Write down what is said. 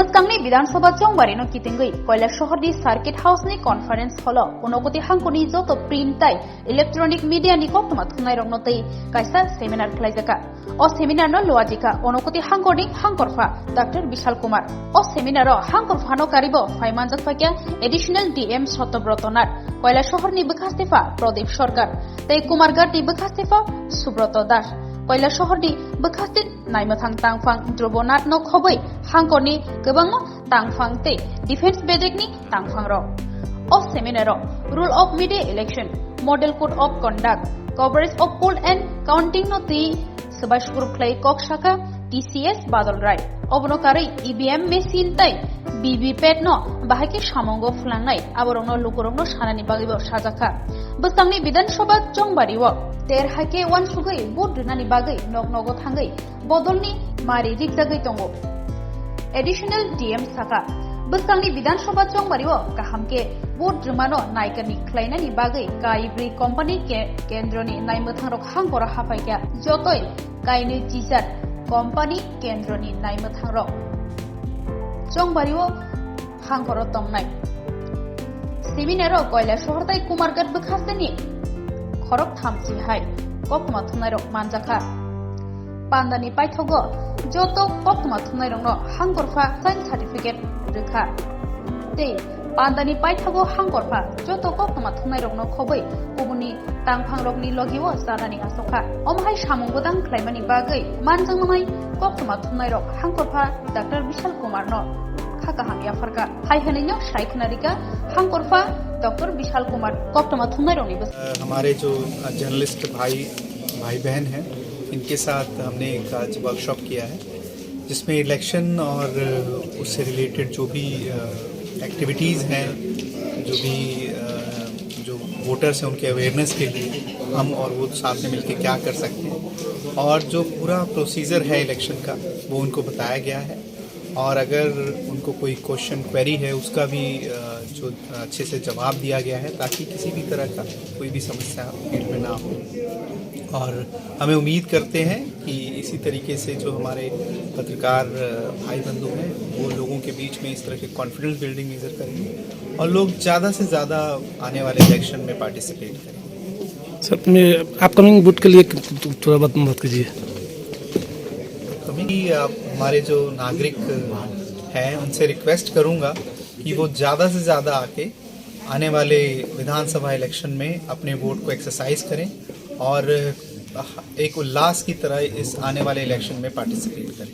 Bustangni Vidansabha Chongbari no Kitingui, Koilashahar di Circuit House ni Conference Hall, Unokoti Hankoni Zoto Printai, Electronic Media ni Kokmat Kunai Rongnotai, Kaisa Seminar Klaizaka. O Seminar no Loajika, Unokoti Hankoni Hankorfa, Dr. Bishal Kumar. O Seminar Hankorfa no Karibo, Faimanjak Fakya, Additional DM Sotobrotonar, Koilashahar ni Bekastifa, Prodip Shorkar, Tei Kumargar ni Bekastifa, Subroto Dash. Koilashahar di Bekastit Naimathang Tangfang Drobonat no Khoboi Hankoni Gabang Tangfang Te Defense Basic ni Tangfang Ro of Seminar Rule of Media Election Model Code of Conduct Coverage of Poll and Counting no Ti Subashkur Clay Kokshaka TCS Badal Rai Obnokari EBM Machine Tai BBPAT no Bahaki Shamongo Flangai Aborno Lukurongno Shanani Bagibo Shazaka Bustangni Bidan Shobat Chongbari Walk Ter hake wan sugai bud nani bagai nog nogo thangai bodolni mari rigjagai tongo additional DM saka Bustangni Bidan Sabha Chongbari o kahamke bud jumano naikani khlainani bagai kaibri company ke kendroni naimothangrok hangkora hapaika jotoi kaini teacher company kendroni naimothangrok Chongbari o hangkora tongnai seminaro Koilashahar tai Kumargat bekhasteni Korok Thamsi Hai, Kokmathunarok Manjaka Pandani Paithogo, Joto Kokmathunarong Hangorfa Sign Certificate Rika Te Pandani Paithogo Hangorfa, Joto Kokmathunarong Koboi, Kubuni, Tangpangrokni Logiwo, Sarani Asoka, Omhai Shamungodang Klaimani Bagai, Manjangamai, Kokmathunarok Hangorfa, Dr. Bishal Kumar no. Hakaham Yafarka, Haihanino, Shaikunarika, Hankorfa, doctor Vishal Kumar कोक्टमा थुंगरोंगी बस हमारे जो journalist भाई बहन हैं इनके साथ हमने एक आज वर्कशॉप किया है जिसमें इलेक्शन और उससे रिलेटेड जो भी एक्टिविटीज़ हैं जो वोटर्स हैं उनके अवेयरनेस के लिए हम और वो साथ में मिलकर क्या कर सकते हैं और जो पूरा प्रोसीजर है इलेक्शन का वो उनको बताया गया है और अगर उनको कोई क्वेश्चन क्वेरी है उसका भी जो अच्छे से जवाब दिया गया है ताकि किसी भी तरह का कोई भी समस्या फील्ड में ना हो और हमें उम्मीद करते हैं कि इसी तरीके से जो हमारे पत्रकार भाई बंधु हैं वो लोगों के बीच में इस तरह के कॉन्फिडेंस बिल्डिंग मेजर करेंगे और लोग ज़्यादा से ज़्यादा आने वाले इलेक्शन में पार्टिसिपेट करेंगे। सर मैं अपकमिंग वोट के लिए थोड़ा बात कीजिए। हमारे जो नागरिक हैं उनसे रिक्वेस्ट करूंगा कि वो ज़्यादा से ज़्यादा आके आने वाले विधानसभा इलेक्शन में अपने वोट को एक्सरसाइज करें और एक उल्लास की तरह इस आने वाले इलेक्शन में पार्टिसिपेट करें।